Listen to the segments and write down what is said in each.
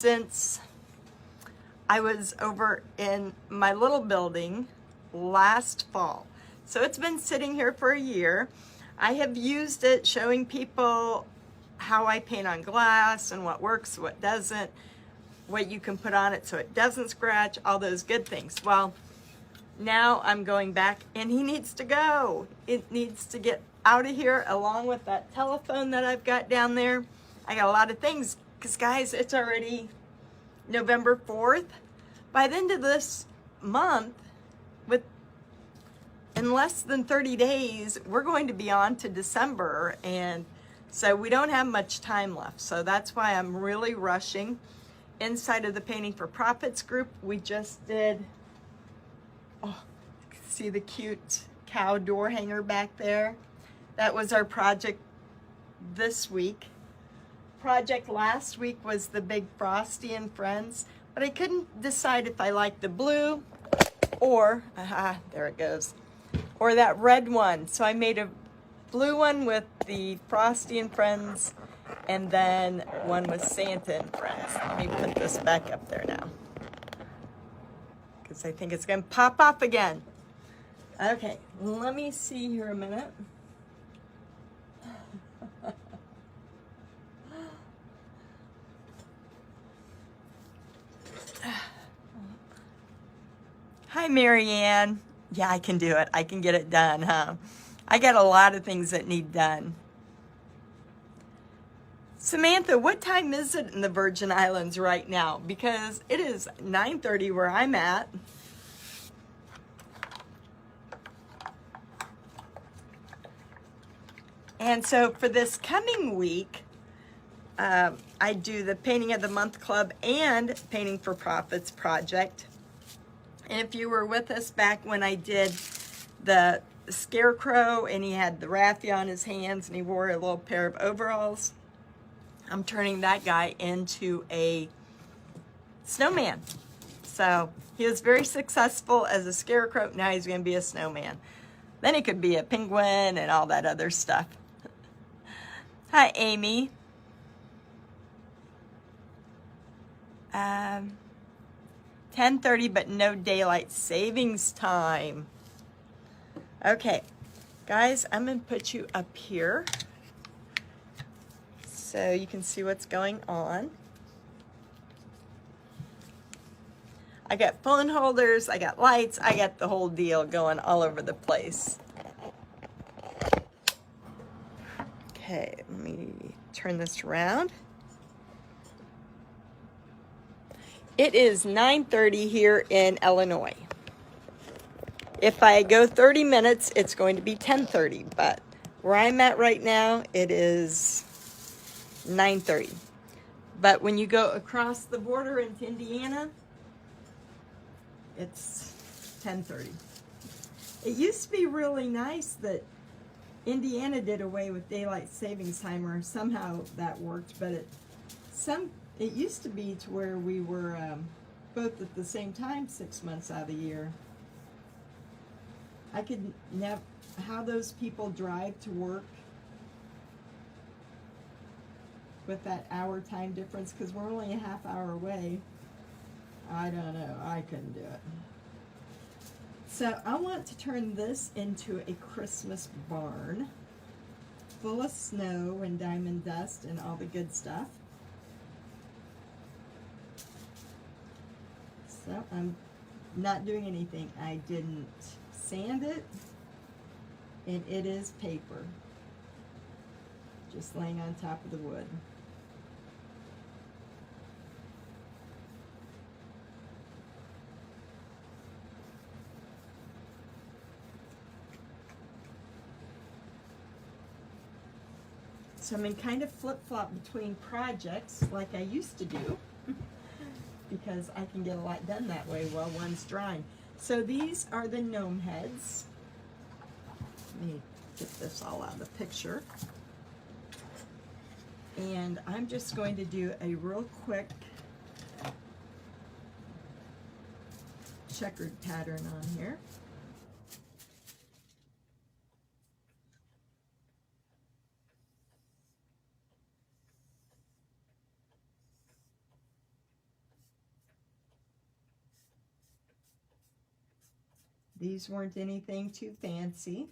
Since I was over in my little building last fall. So it's been sitting here for a year. I have used it showing people how I paint on glass and what works, what doesn't, what you can put on it so it doesn't scratch, all those good things. Well, now I'm going back and he needs to go. It needs to get out of here along with that telephone that I've got down there. I got a lot of things because guys, it's already November 4th. By the end of this month, in less than 30 days, we're going to be on to December, and so we don't have much time left. So that's why I'm really rushing. Inside of the Painting for Profits group, we just did, oh, see the cute cow door hanger back there? That was our project this week. Project last week was the big Frosty and Friends, but I couldn't decide if I liked the blue or, there it goes, or that red one. So I made a blue one with the Frosty and Friends, and then one with Santa and Friends. Let me put this back up there now, because I think it's gonna pop off again. Okay, let me see here a minute. Hi, Marianne. Yeah, I can do it. I can get it done, huh? I got a lot of things that need done. Samantha, what time is it in the Virgin Islands right now? Because it is 9:30 where I'm at. And so for this coming week, I do the Painting of the Month Club and Painting for Profits project. And if you were with us back when I did the scarecrow and he had the raffia on his hands and he wore a little pair of overalls, I'm turning that guy into a snowman. So he was very successful as a scarecrow. Now he's going to be a snowman. Then he could be a penguin and all that other stuff. Hi, Amy. 10:30, but no daylight savings time. Okay, guys, I'm gonna put you up here so you can see what's going on. I got phone holders, I got lights, I got the whole deal going all over the place. Okay, let me turn this around. It is 9:30 here in Illinois. If I go 30 minutes, it's going to be 10:30, but where I'm at right now, it is 9:30. But when you go across the border into Indiana, it's 10:30. It used to be really nice that Indiana did away with daylight savings time, or somehow that worked, but it used to be to where we were both at the same time 6 months out of the year. I could never, how those people drive to work with that hour time difference, because we're only a half hour away. I don't know, I couldn't do it. So I want to turn this into a Christmas barn full of snow and diamond dust and all the good stuff. So I'm not doing anything. I didn't sand it, and it is paper, just laying on top of the wood. So I'm in kind of flip-flop between projects like I used to do, because I can get a lot done that way while one's drying. So these are the gnome heads. Let me get this all out of the picture. And I'm just going to do a real quick checkered pattern on here. These weren't anything too fancy.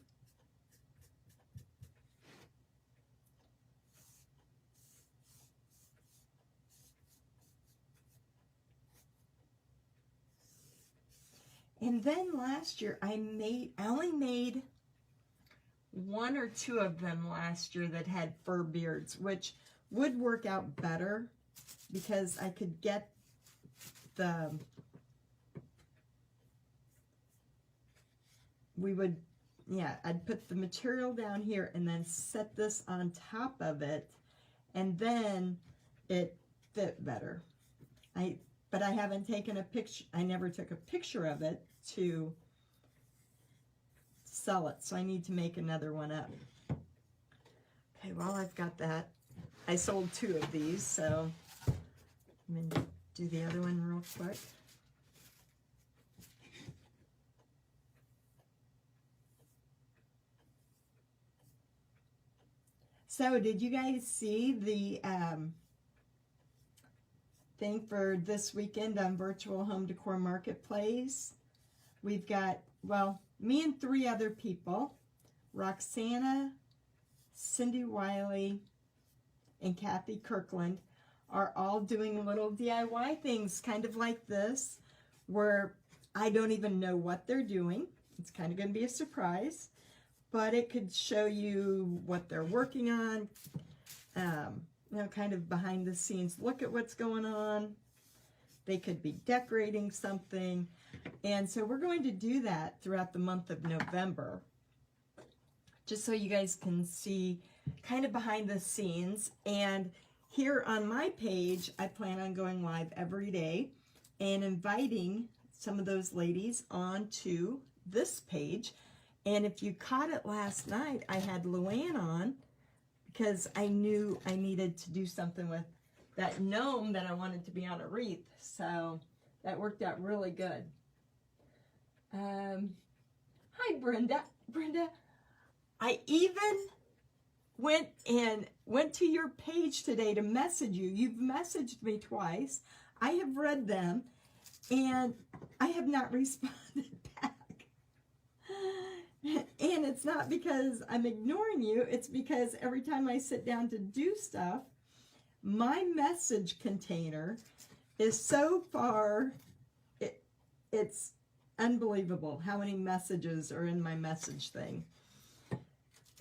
And then last year I only made 1 or 2 of them last year that had fur beards, which would work out better because I could get I'd put the material down here and then set this on top of it, and then it fit better. But I haven't taken a picture. I never took a picture of it to sell it, so I need to make another one up. Okay, well, I've got that. I sold 2 of these, so I'm going to do the other one real quick. So did you guys see the thing for this weekend on Virtual Home Decor Marketplace? We've got, well, me and 3 other people, Roxana, Cindy Wiley, and Kathy Kirkland, are all doing little DIY things kind of like this, where I don't even know what they're doing. It's kind of going to be a surprise, but it could show you what they're working on, you know, kind of behind the scenes. Look at what's going on. They could be decorating something. And so we're going to do that throughout the month of November, just so you guys can see kind of behind the scenes. And here on my page, I plan on going live every day and inviting some of those ladies onto this page. And if you caught it last night, I had Luann on because I knew I needed to do something with that gnome that I wanted to be on a wreath. So that worked out really good. Hi, Brenda. Brenda, I even went to your page today to message you. You've messaged me twice. I have read them, and I have not responded back. And it's not because I'm ignoring you. It's because every time I sit down to do stuff, my message container is so far, it's unbelievable how many messages are in my message thing.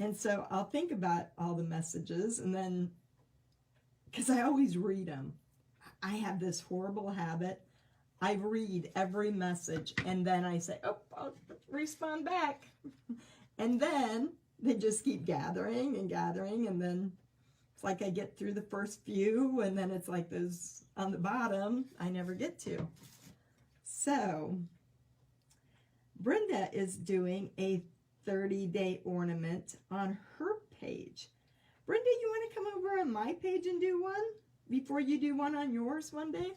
And so I'll think about all the messages, and then, because I always read them. I have this horrible habit. I read every message, and then I say, oh, I'll respond back. And then they just keep gathering and gathering, and then it's like I get through the first few, and then it's like those on the bottom I never get to. So Brenda is doing a 30-day ornament on her page. Brenda, you want to come over on my page and do one before you do one on yours one day?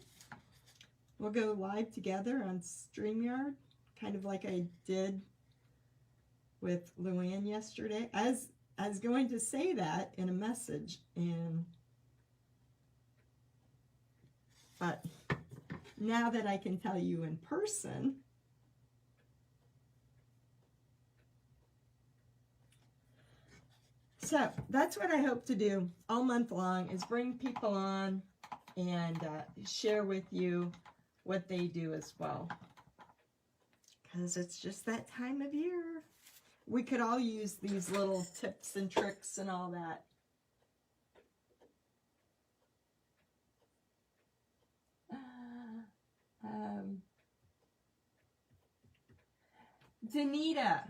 We'll go live together on StreamYard, kind of like I did with Luann yesterday. I was going to say that in a message, but now that I can tell you in person, so that's what I hope to do all month long, is bring people on and share with you what they do as well, because it's just that time of year. We could all use these little tips and tricks and all that. Danita,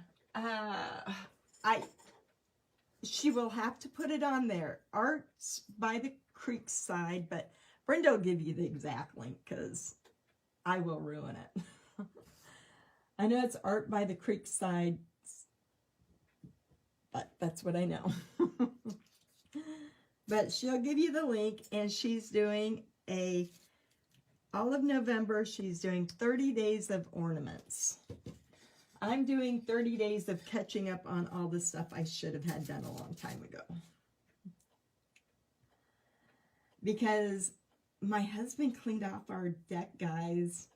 she will have to put it on there. Art's by the creek side, but Brenda will give you the exact link because I will ruin it. I know it's Art by the Creek side, but that's what I know. But she'll give you the link, and she's doing all of November, she's doing 30 days of ornaments. I'm doing 30 days of catching up on all the stuff I should have had done a long time ago. Because my husband cleaned off our deck, guys,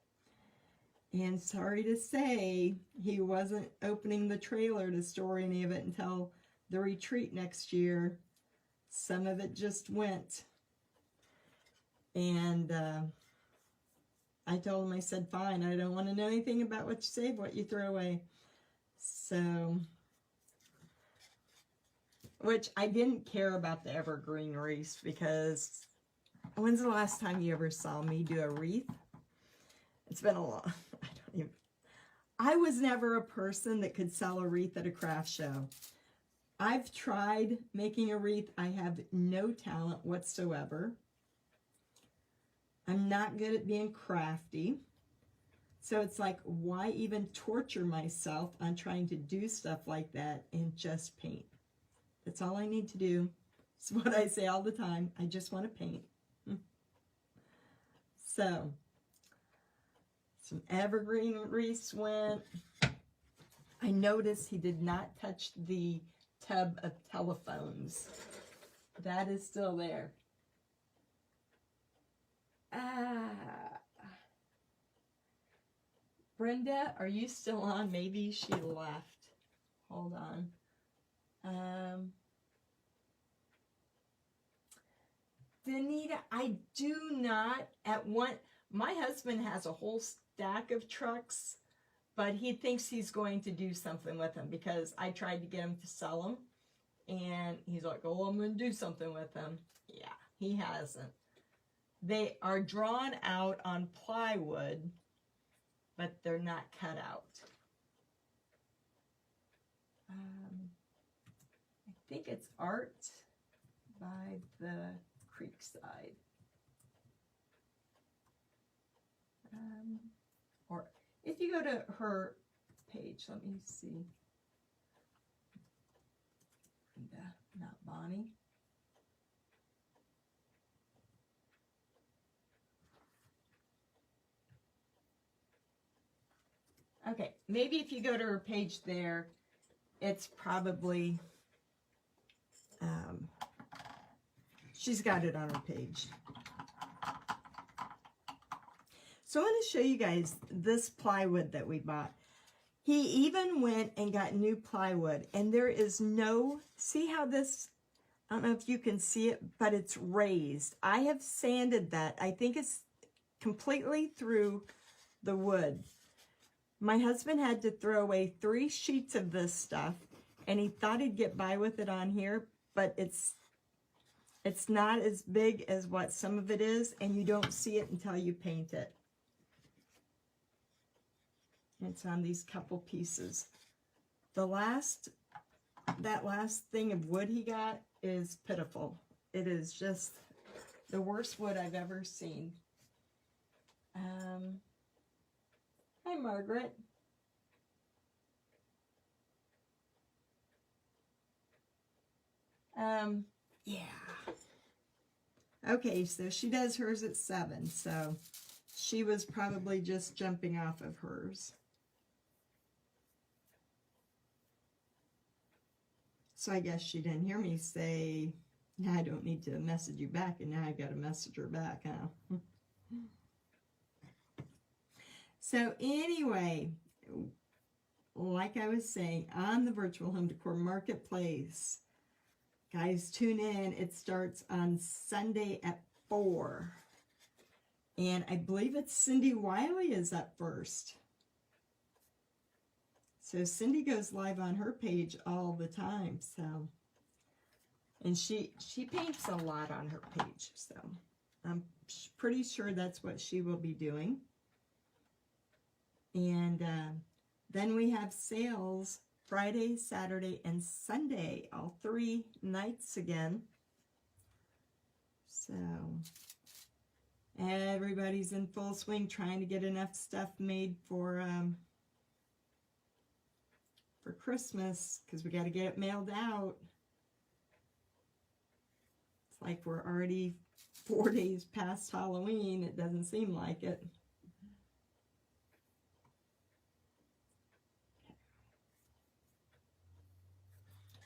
And sorry to say, he wasn't opening the trailer to store any of it until the retreat next year. Some of it just went. And I told him, I said, fine, I don't want to know anything about what you save, what you throw away. So, which I didn't care about the evergreen wreaths, because when's the last time you ever saw me do a wreath? It's been a long, I was never a person that could sell a wreath at a craft show. I've tried making a wreath. I have no talent whatsoever. I'm not good at being crafty. So it's like, why even torture myself on trying to do stuff like that and just paint? That's all I need to do. It's what I say all the time. I just want to paint. So, some evergreen wreaths went. I noticed he did not touch the tub of telephones. That is still there. Brenda, are you still on? Maybe she left. Hold on. Danita, I do not my husband has a whole stack of trucks, but he thinks he's going to do something with them, because I tried to get him to sell them, and he's like, oh, I'm going to do something with them. Yeah, he hasn't. They are drawn out on plywood, but they're not cut out. I think it's Art by the Creekside. Or if you go to her page, let me see. Not Bonnie. Okay, maybe if you go to her page there, it's probably, she's got it on her page. So I want to show you guys this plywood that we bought. He even went and got new plywood, and there is no, see how this, I don't know if you can see it, but it's raised. I have sanded that. I think it's completely through the wood. My husband had to throw away 3 sheets of this stuff, and he thought he'd get by with it on here, but it's not as big as what some of it is, and you don't see it until you paint it. It's on these couple pieces. That last thing of wood he got is pitiful. It is just the worst wood I've ever seen. Hi, Margaret. Yeah. Okay, so she does hers at 7, so she was probably just jumping off of hers. So I guess she didn't hear me say, I don't need to message you back, and now I got to message her back, huh? So anyway, like I was saying, on the Virtual Home Decor Marketplace, guys, tune in. It starts on Sunday at 4. And I believe it's Cindy Wiley is up first. So Cindy goes live on her page all the time. So, and she paints a lot on her page. So I'm pretty sure that's what she will be doing. And then we have sales Friday, Saturday, and Sunday, all 3 nights again. So everybody's in full swing trying to get enough stuff made for Christmas, because we got to get it mailed out. It's like we're already 4 days past Halloween. It doesn't seem like it.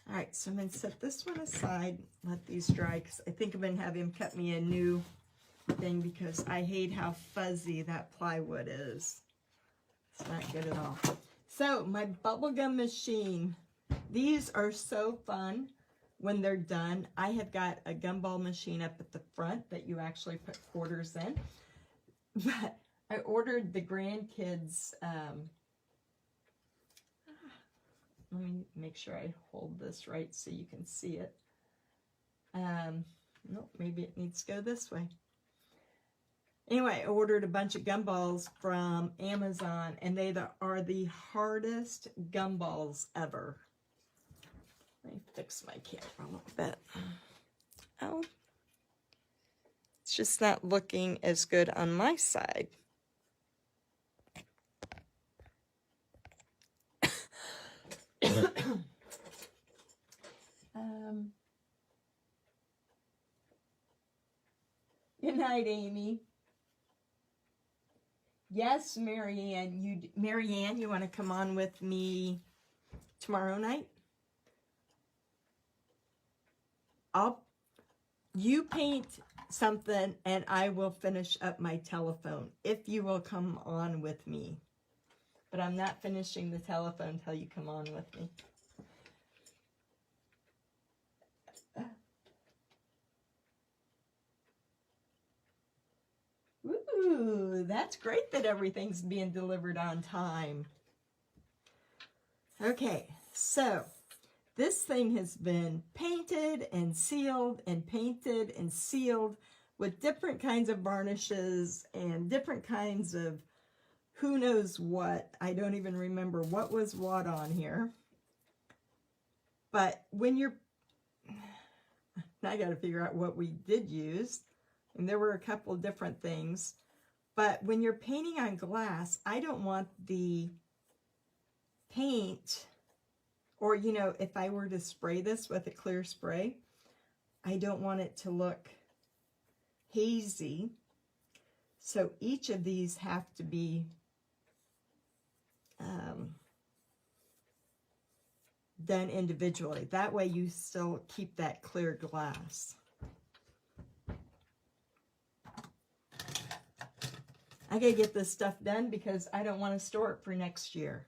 All right, so I'm going to set this one aside, let these dry, because I think I'm going to have him cut me a new thing, because I hate how fuzzy that plywood is. It's not good at all. So my bubblegum machine, these are so fun when they're done. I have got a gumball machine up at the front that you actually put quarters in. But I ordered the grandkids, let me make sure I hold this right so you can see it. Nope, maybe it needs to go this way. Anyway, I ordered a bunch of gumballs from Amazon, and they are the hardest gumballs ever. Let me fix my camera a little bit. Oh, it's just not looking as good on my side. Good night, Amy. Yes, Marianne, Marianne, you want to come on with me tomorrow night? You paint something and I will finish up my telephone if you will come on with me. But I'm not finishing the telephone until you come on with me. Ooh, that's great that everything's being delivered on time. Okay, so this thing has been painted and sealed and painted and sealed with different kinds of varnishes and different kinds of who knows what. I don't even remember what was what on here. But when you're, now I got to figure out what we did use. And there were a couple of different things. But when you're painting on glass, I don't want the paint, or, you know, if I were to spray this with a clear spray, I don't want it to look hazy. So each of these have to be done individually. That way you still keep that clear glass. I gotta get this stuff done because I don't want to store it for next year.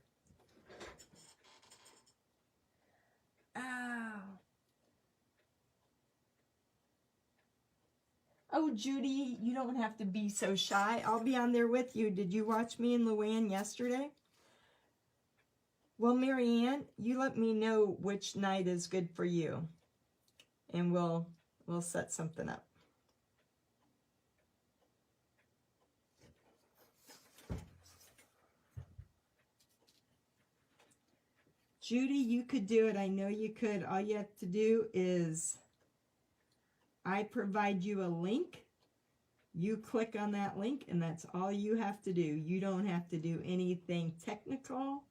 Oh, Judy, you don't have to be so shy. I'll be on there with you. Did you watch me and Luann yesterday? Well, Marianne, you let me know which night is good for you, and we'll set something up. Judy, you could do it. I know you could. All you have to do is I provide you a link. You click on that link, and that's all you have to do. You don't have to do anything technical.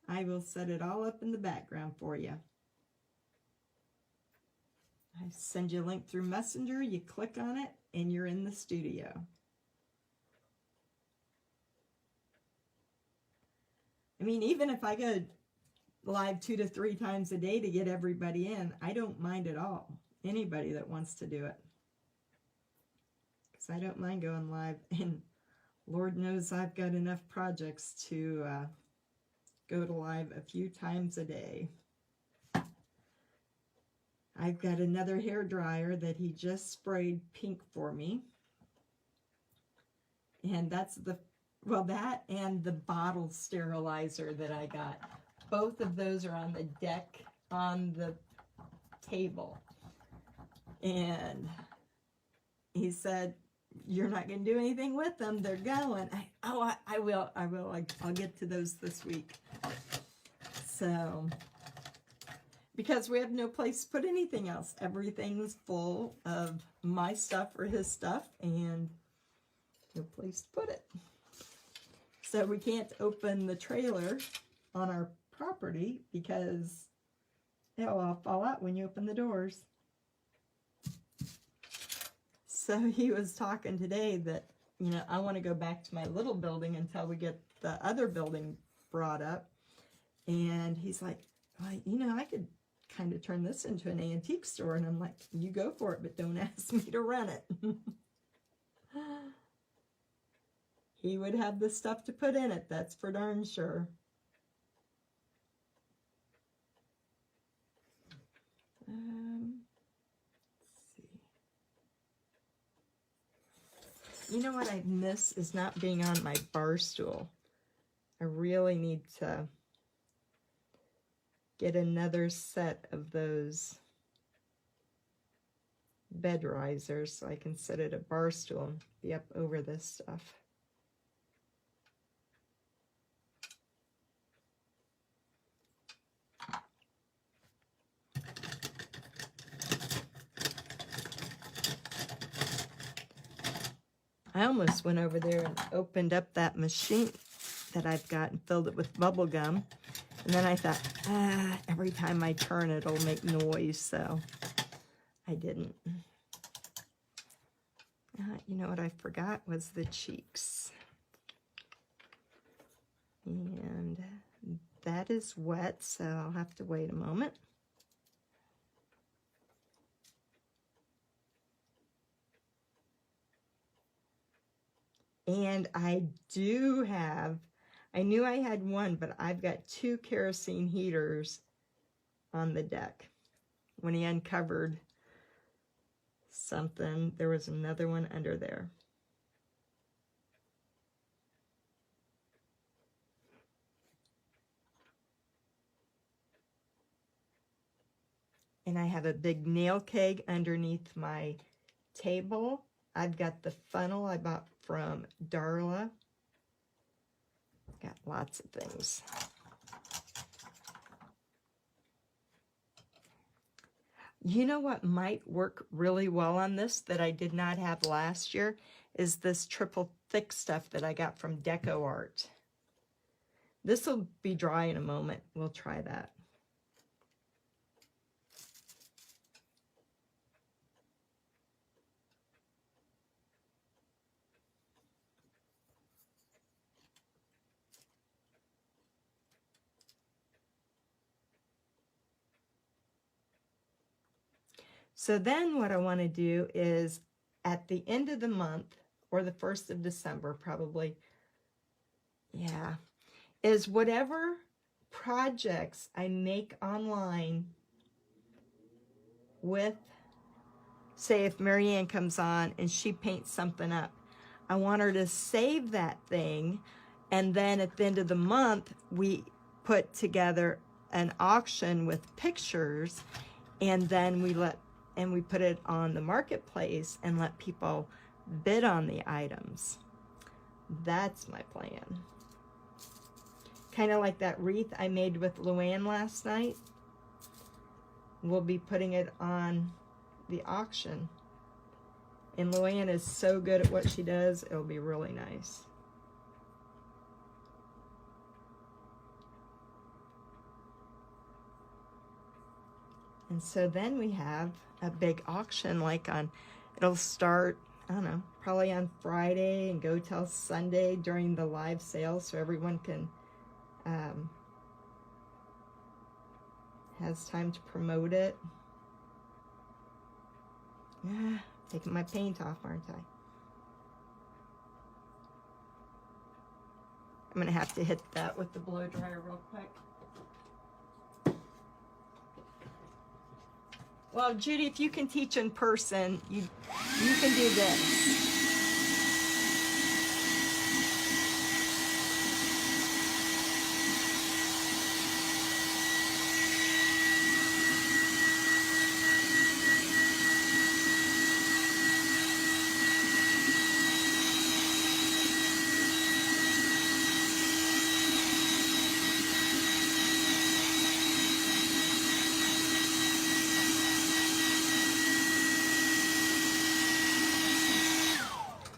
I will set it all up in the background for you. I send you a link through Messenger. You click on it, and you're in the studio. I mean, even if I go live 2 to 3 times a day to get everybody in, I don't mind at all. Anybody that wants to do it. Because I don't mind going live. And Lord knows I've got enough projects to go to live a few times a day. I've got another hair dryer that he just sprayed pink for me. And that's the, well, that and the bottle sterilizer that I got. Both of those are on the deck on the table. And he said, you're not going to do anything with them. They're going. I will. I'll get to those this week. So, because we have no place to put anything else. Everything's full of my stuff or his stuff, and no place to put it. So we can't open the trailer on our property because it'll all fall out when you open the doors. So he was talking today that, you know, I want to go back to my little building until we get the other building brought up. And he's like, well, you know, I could kind of turn this into an antique store. And I'm like, you go for it, but don't ask me to run it. he would have the stuff to put in it, that's for darn sure. Let's see. You know what I miss is not being on my bar stool. I really need to get another set of those bed risers so I can sit at a bar stool and be up over this stuff. I almost went over there and opened up that machine that I've got and filled it with bubble gum. And then I thought, every time I turn it, it'll make noise, so I didn't. You know what I forgot was the cheeks. And that is wet, so I'll have to wait a moment. And I do have, I knew I had one, but I've got 2 kerosene heaters on the deck. When he uncovered something, there was another one under there. And I have a big nail keg underneath my table. I've got the funnel I bought from Darla. Got lots of things. You know what might work really well on this that I did not have last year is this triple thick stuff that I got from Decor. This will be dry in a moment. We'll try that. So then what I want to do is at the end of the month, or the 1st of December probably, yeah, is whatever projects I make online with, say if Marianne comes on and she paints something up, I want her to save that thing, and then at the end of the month, we put together an auction with pictures, and then we put it on the marketplace and let people bid on the items. That's my plan. Kind of like that wreath I made with Luann last night. We'll be putting it on the auction. And Luann is so good at what she does, it'll be really nice. And so then we have a big auction, like it'll start, I don't know, probably on Friday and go till Sunday during the live sale, so everyone can, has time to promote it. Taking my paint off, aren't I? I'm gonna have to hit that with the blow dryer real quick. Well, Judy, if you can teach in person, you can do this.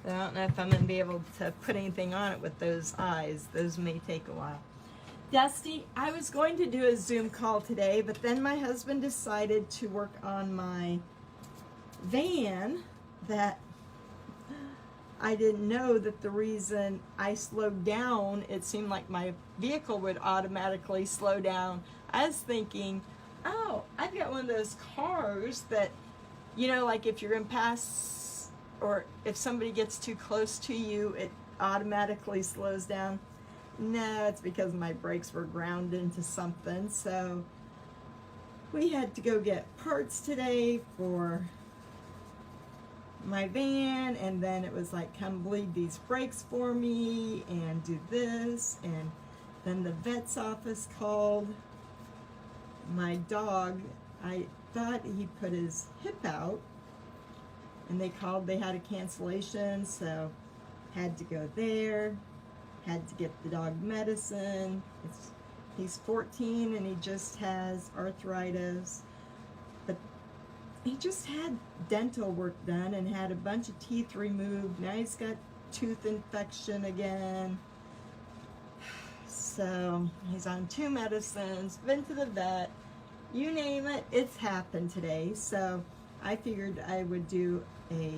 I don't know if I'm going to be able to put anything on it with those eyes. Those may take a while. Dusty, I was going to do a Zoom call today, but then my husband decided to work on my van that I didn't know that the reason I slowed down, it seemed like my vehicle would automatically slow down. I was thinking, oh, I've got one of those cars that, you know, like if you're in pass, or if somebody gets too close to you, automatically slows down. No, it's because my brakes were ground into something. So we had to go get parts today for my van, and then it was like, come bleed these brakes for me and do this. And then the vet's office called. My dog, I thought he put his hip out, and they called, they had a cancellation, so had to go there, had to get the dog medicine. He's 14 and he just has arthritis, but he just had dental work done and had a bunch of teeth removed. Now he's got tooth infection again. So he's on 2 medicines, been to the vet, you name it, it's happened today. So I figured I would do a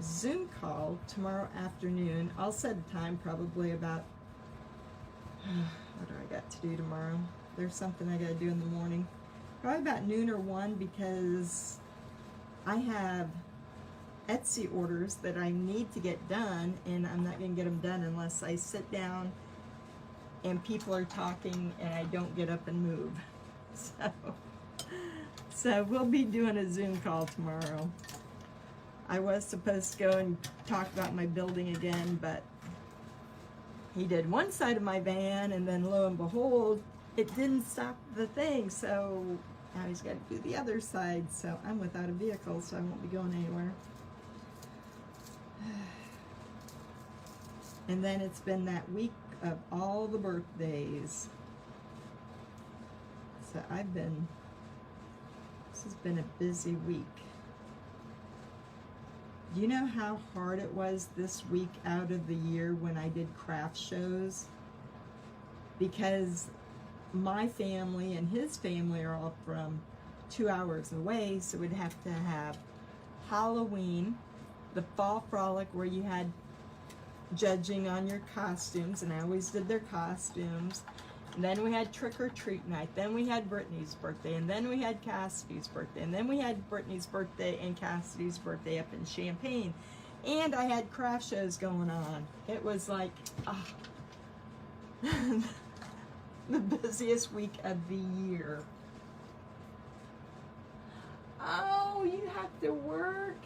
Zoom call tomorrow afternoon. I'll set a time probably about, what do I got to do tomorrow? There's something I gotta do in the morning. Probably about noon or 1, because I have Etsy orders that I need to get done, and I'm not gonna get them done unless I sit down and people are talking and I don't get up and move. So we'll be doing a Zoom call tomorrow. I was supposed to go and talk about my building again, but he did one side of my van, and then lo and behold, it didn't stop the thing. So now he's got to do the other side. So I'm without a vehicle, so I won't be going anywhere. And then it's been that week of all the birthdays. So this has been a busy week. Do you know how hard it was this week out of the year when I did craft shows? Because my family and his family are all from 2 hours away, so we'd have to have Halloween, the fall frolic where you had judging on your costumes, and I always did their costumes. And then we had trick or treat night. Then we had Brittany's birthday, and then we had Cassidy's birthday, and then we had Brittany's birthday and Cassidy's birthday up in Champaign. And I had craft shows going on. It was like the busiest week of the year. Oh, you have to work.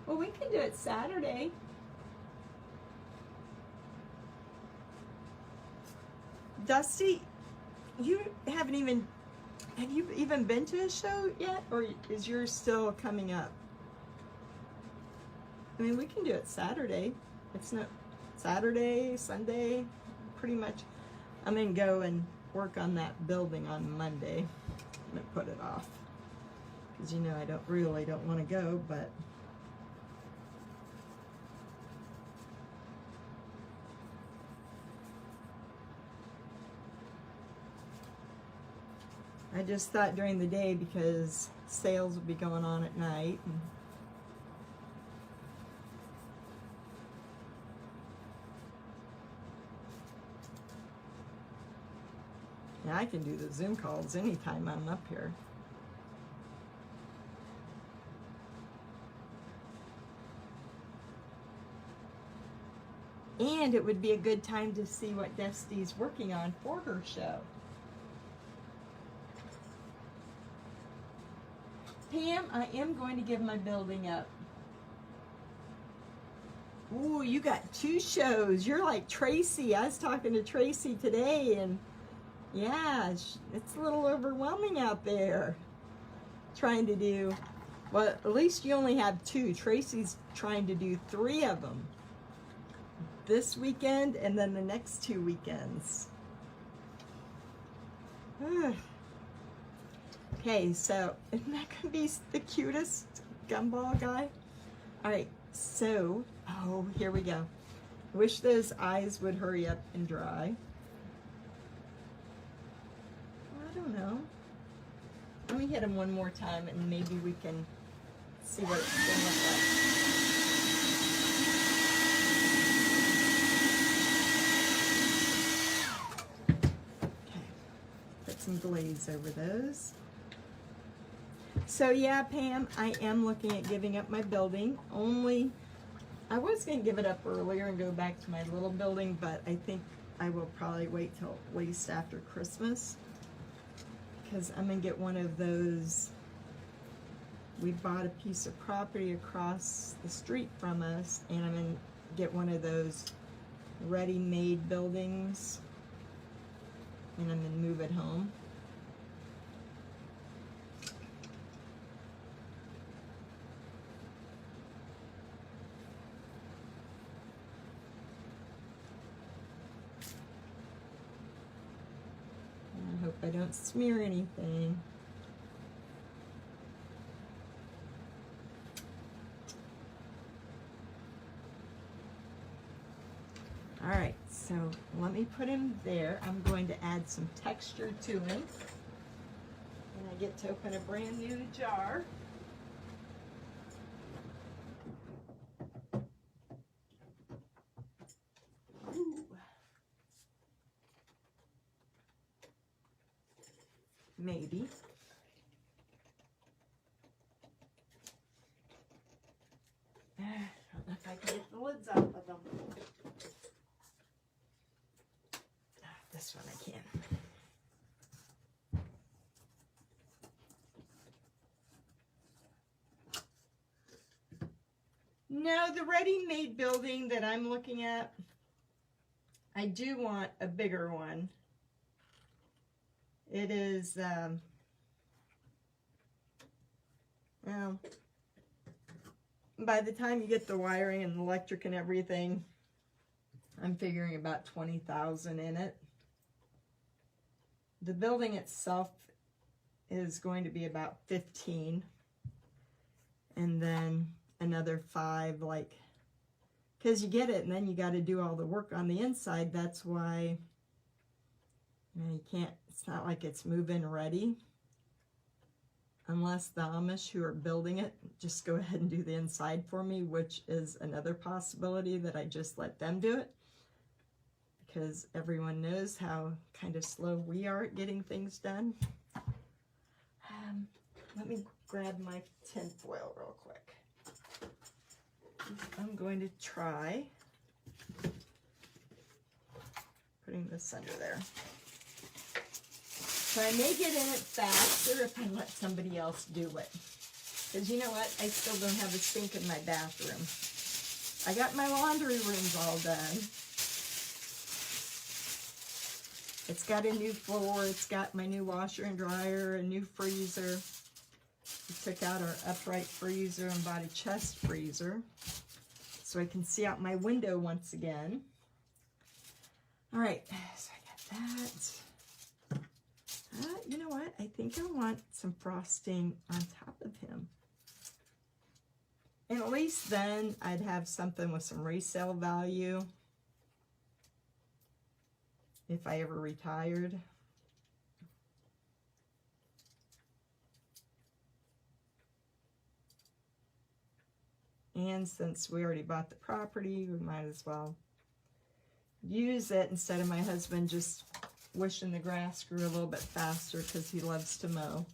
Well, we can do it Saturday. Dusty, have you even been to a show yet, or is yours still coming up? I mean, we can do it Saturday. It's not Saturday, Sunday, pretty much. I'm gonna go and work on that building on Monday. I'm gonna put it off because I don't want to go, but I just thought during the day, because sales would be going on at night. Yeah, I can do the Zoom calls anytime I'm up here. And it would be a good time to see what Dusty's working on for her show. Pam, I am going to give my building up. Ooh, you got 2 shows. You're like Tracy. I was talking to Tracy today, and yeah, it's a little overwhelming out there. Trying to do, well, at least you only have 2. Tracy's trying to do 3 of them. This weekend and then the next 2 weekends. Okay, so isn't that gonna be the cutest gumball guy? All right, so, oh, here we go. I wish those eyes would hurry up and dry. I don't know. Let me hit them one more time and maybe we can see what it's gonna look like. Some glaze over those. So yeah, Pam, I am looking at giving up my building. Only, I was going to give it up earlier and go back to my little building, but I think I will probably wait till at least after Christmas, because I'm going to get one of those. We bought a piece of property across the street from us, and I'm going to get one of those ready-made buildings, and I'm going to move it home. I hope I don't smear anything. All right, so let me put him there. I'm going to add some texture to him. And I get to open a brand new jar. Ooh. Maybe. I don't know if I can get the lids off of them. This one I can. No, the ready-made building that I'm looking at, I do want a bigger one. It is, well, by the time you get the wiring and the electric and everything, I'm figuring about $20,000 in it. The building itself is going to be about 15, and then another 5, like, because you get it and then you got to do all the work on the inside. That's why, you know, you can't, it's not like it's move-in ready, unless the Amish who are building it just go ahead and do the inside for me, which is another possibility, that I just let them do it, because everyone knows how kind of slow we are at getting things done. Let me grab my tin foil real quick. I'm going to try putting this under there. So I may get in it faster if I let somebody else do it. Because you know what? I still don't have a sink in my bathroom. I got my laundry rooms all done. It's got a new floor. It's got my new washer and dryer, a new freezer. We took out our upright freezer and bought a chest freezer so I can see out my window once again. All right, so I got that. You know what? I think I want some frosting on top of him. And at least then I'd have something with some resale value if I ever retired. And since we already bought the property, we might as well use it instead of my husband just wishing the grass grew a little bit faster because he loves to mow.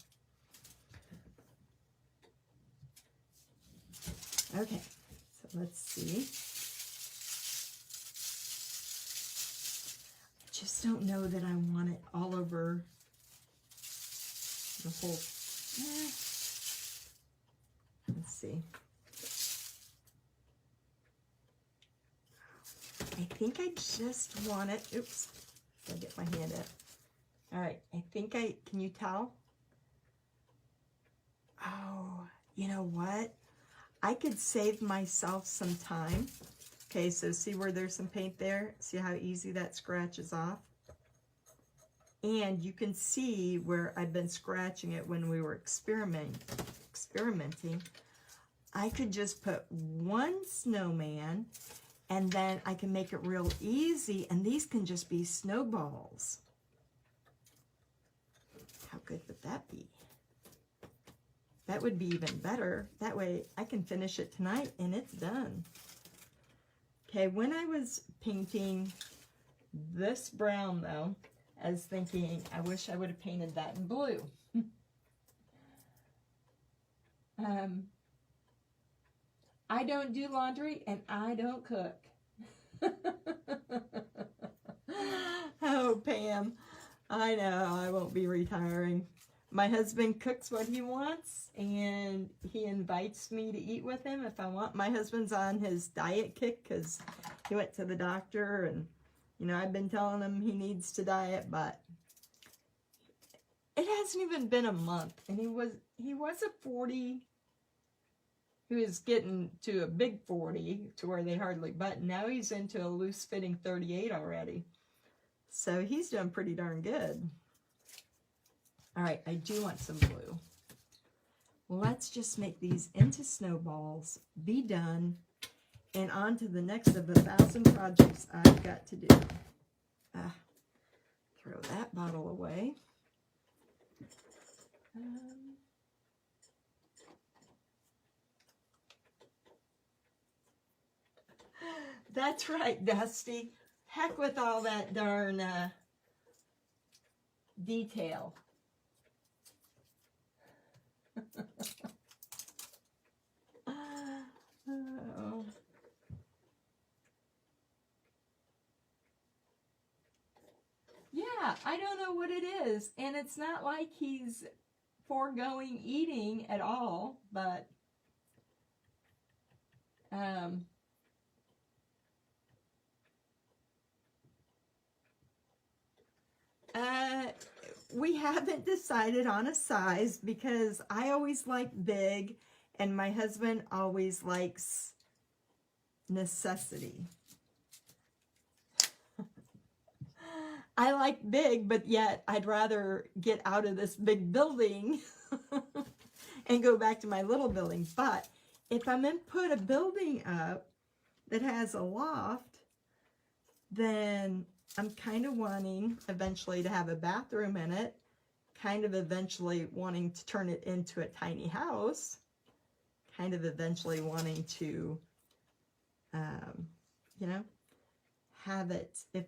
Okay, so let's see. I just don't know that I want it all over the whole. Let's see. I think I just want it. Oops, gotta get my hand in. All right, I think can you tell? Oh, you know what? I could save myself some time. Okay, so see where there's some paint there? See how easy that scratches off? And you can see where I've been scratching it when we were experimenting. I could just put one snowman, and then I can make it real easy, and these can just be snowballs. How good would that be? That would be even better. That way I can finish it tonight and it's done. Okay, when I was painting this brown though, I was thinking, I wish I would have painted that in blue. I don't do laundry and I don't cook. Oh, Pam, I know I won't be retiring. My husband cooks what he wants, and he invites me to eat with him if I want. My husband's on his diet kick because he went to the doctor, and, you know, I've been telling him he needs to diet, but it hasn't even been a month, and he was a 40. He was getting to a big 40 to where they hardly button. Now he's into a loose-fitting 38 already. So he's doing pretty darn good. All right, I do want some blue. Let's just make these into snowballs, be done, and on to the next of 1,000 projects I've got to do. Throw that bottle away. That's right, Dusty. Heck with all that darn detail. Oh. Yeah, I don't know what it is, and it's not like he's foregoing eating at all, but we haven't decided on a size because I always like big and my husband always likes necessity. I like big, but yet I'd rather get out of this big building and go back to my little building. But if I'm going to put a building up that has a loft, then I'm kind of wanting eventually to have a bathroom in it, kind of eventually wanting to turn it into a tiny house, kind of eventually wanting to, you know, have it if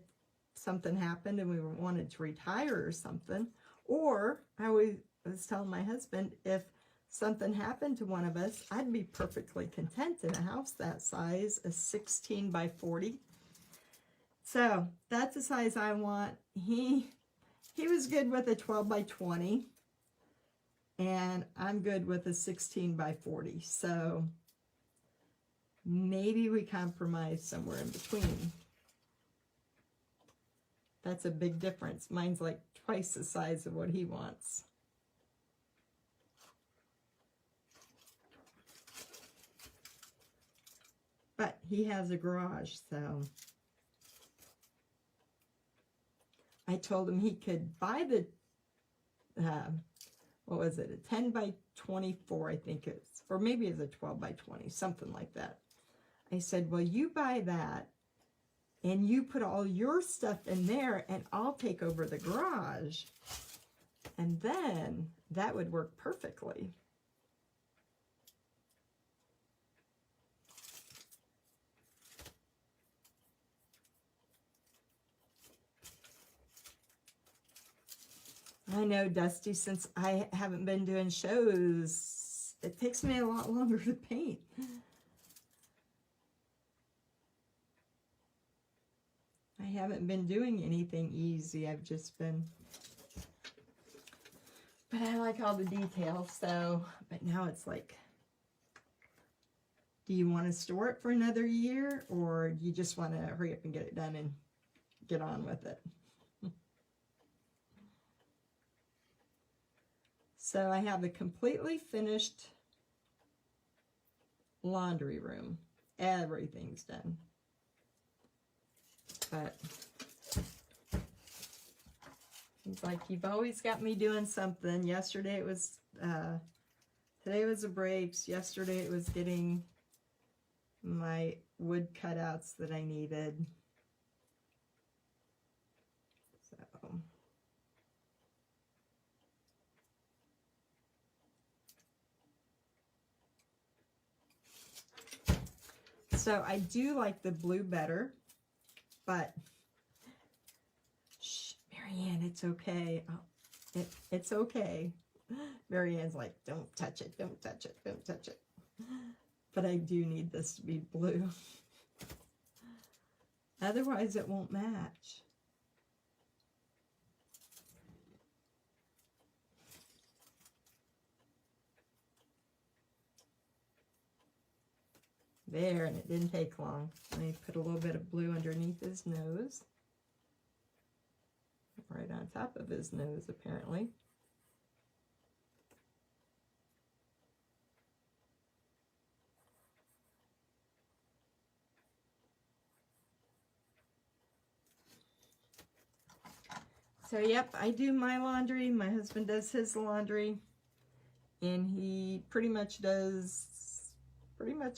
something happened and we wanted to retire or something. Or I was telling my husband, if something happened to one of us, I'd be perfectly content in a house that size, a 16 by 40. So that's the size I want. He was good with a 12 by 20, and I'm good with a 16 by 40. So maybe we compromise somewhere in between. That's a big difference. Mine's like twice the size of what he wants. But he has a garage, so I told him he could buy the, what was it, a 10 by 24, I think it's, or maybe it's a 12 by 20, something like that. I said, well, you buy that, and you put all your stuff in there, and I'll take over the garage. And then that would work perfectly. I know, Dusty, since I haven't been doing shows, it takes me a lot longer to paint. I haven't been doing anything easy. I've just been, but I like all the details, so, but now it's like, do you want to store it for another year, or do you just want to hurry up and get it done and get on with it? So I have a completely finished laundry room. Everything's done. But it's like you've always got me doing something. Yesterday it was, today was the breaks. Yesterday it was getting my wood cutouts that I needed. So I do like the blue better, but shh, Marianne, it's okay. Oh, it's okay. Marianne's like, don't touch it, don't touch it, don't touch it. But I do need this to be blue. Otherwise it won't match. There, and it didn't take long. Let me put a little bit of blue underneath his nose. Right on top of his nose, apparently. So, yep, I do my laundry. My husband does his laundry. And he pretty much does,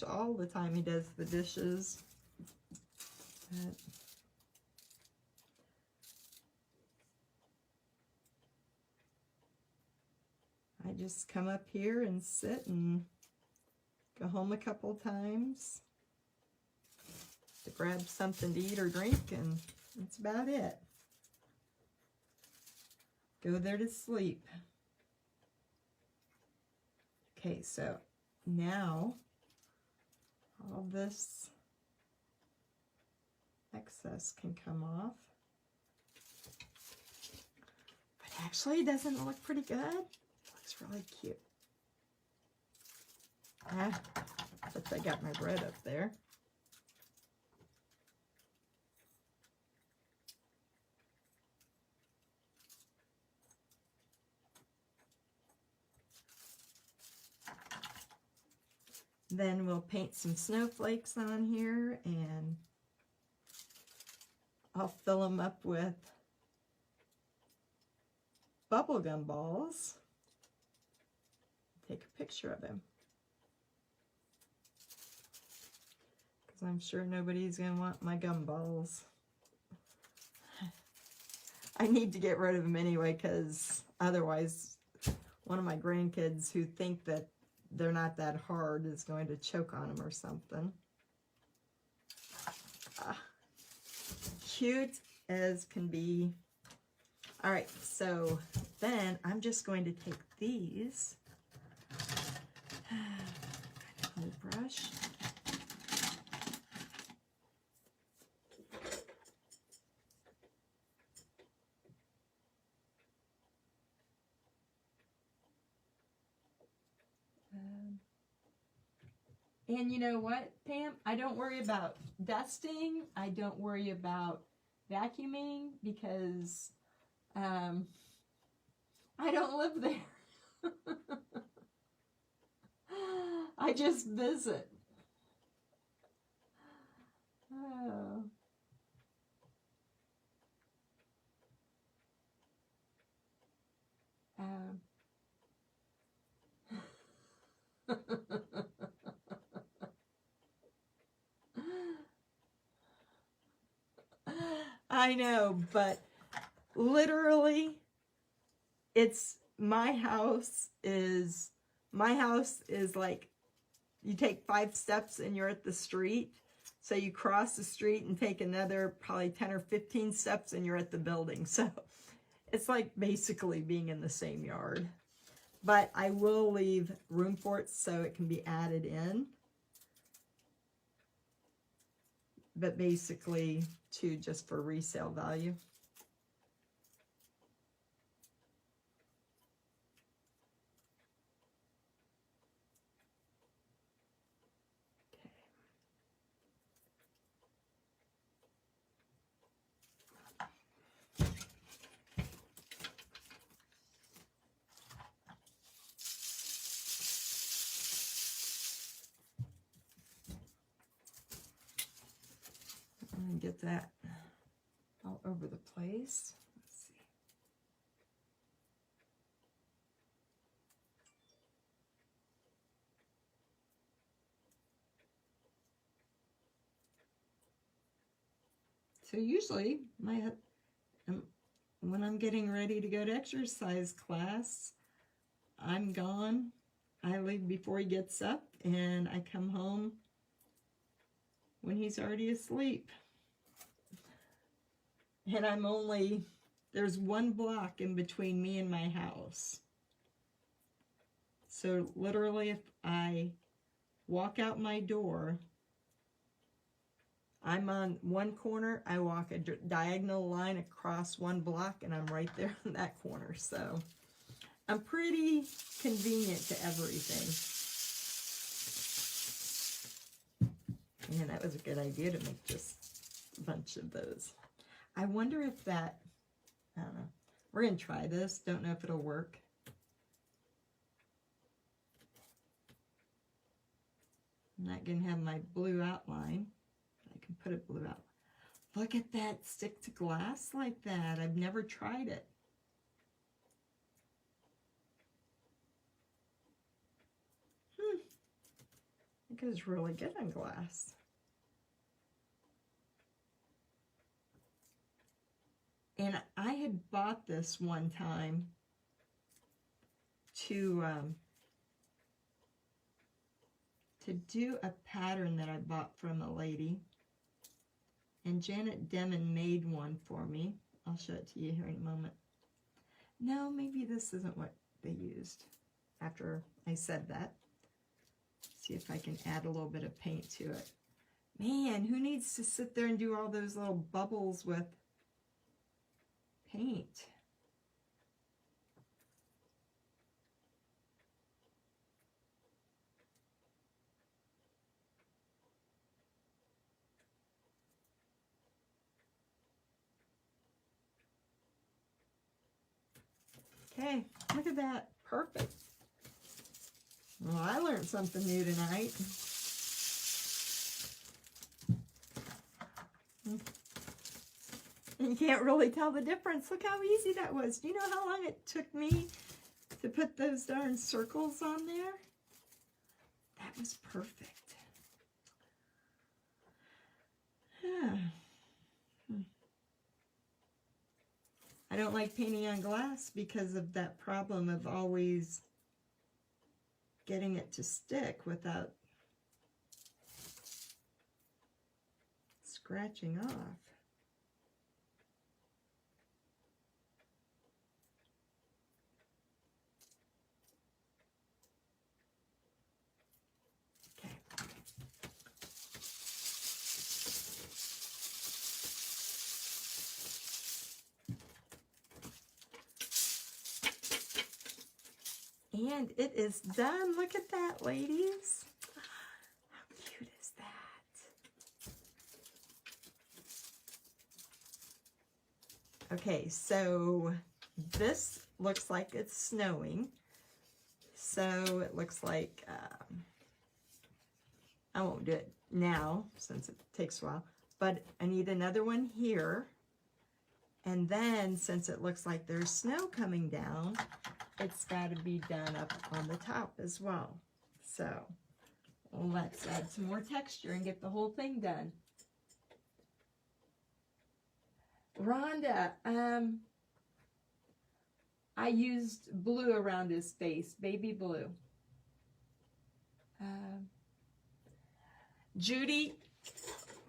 all the time he does the dishes. But I just come up here and sit and go home a couple times to grab something to eat or drink, and that's about it. Go there to sleep. Okay, so now all this excess can come off. But actually, doesn't it look pretty good? It looks really cute. But I got my bread up there. Then we'll paint some snowflakes on here, and I'll fill them up with bubblegum balls. Take a picture of him, because I'm sure nobody's going to want my gum balls. I need to get rid of them anyway, because otherwise one of my grandkids who think that they're not that hard is going to choke on them or something. Cute as can be. All right, so then I'm just going to take these. New brush. And you know what, Pam? I don't worry about dusting. I don't worry about vacuuming, because I don't live there. I just visit. Oh. I know, but literally, it's my house is like, you take 5 steps and you're at the street. So you cross the street and take another probably 10 or 15 steps and you're at the building. So it's like basically being in the same yard. But I will leave room for it so it can be added in. But basically, too, just for resale value. And get that all over the place. Let's see. So usually when I'm getting ready to go to exercise class, I'm gone. I leave before he gets up, and I come home when he's already asleep. And there's 1 block in between me and my house. So literally if I walk out my door, I'm on one corner, I walk a diagonal line across one block, and I'm right there in that corner. So I'm pretty convenient to everything. And that was a good idea to make just a bunch of those. I wonder if that, I don't know. We're going to try this. Don't know if it'll work. I'm not going to have my blue outline. I can put a blue outline. Look at that, stick to glass like that. I've never tried it. I think it was really good on glass. And I had bought this one time to do a pattern that I bought from a lady. And Janet Demon made one for me. I'll show it to you here in a moment. No, maybe this isn't what they used after I said that. See if I can add a little bit of paint to it. Man, who needs to sit there and do all those little bubbles with paint? Okay, look at that. Perfect. Well, I learned something new tonight. You can't really tell the difference. Look how easy that was. Do you know how long it took me to put those darn circles on there? That was perfect. I don't like painting on glass because of that problem of always getting it to stick without scratching off. And it is done. Look at that, ladies. How cute is that? Okay, so this looks like it's snowing. So it looks like, I won't do it now since it takes a while, but I need another one here. And then since it looks like there's snow coming down, it's got to be done up on the top as well. So let's add some more texture and get the whole thing done. Rhonda, I used blue around his face, baby blue. Judy,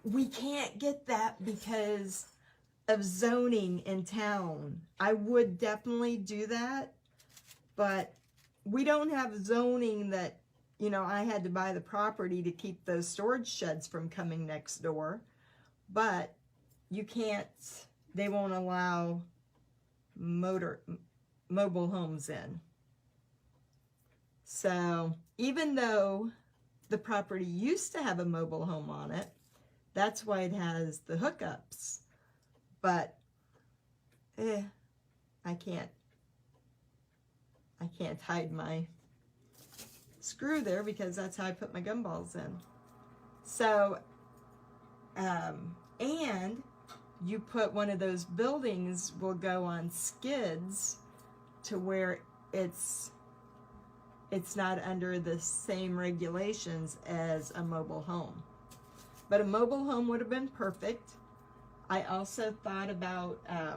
we can't get that because of zoning in town. I would definitely do that, but we don't have zoning that, you know, I had to buy the property to keep those storage sheds from coming next door. But you can't, they won't allow mobile homes in. So even though the property used to have a mobile home on it, that's why it has the hookups. But I can't hide my screw there because that's how I put my gumballs in. So, and you put one of those buildings will go on skids to where it's not under the same regulations as a mobile home. But a mobile home would have been perfect. I also thought about, why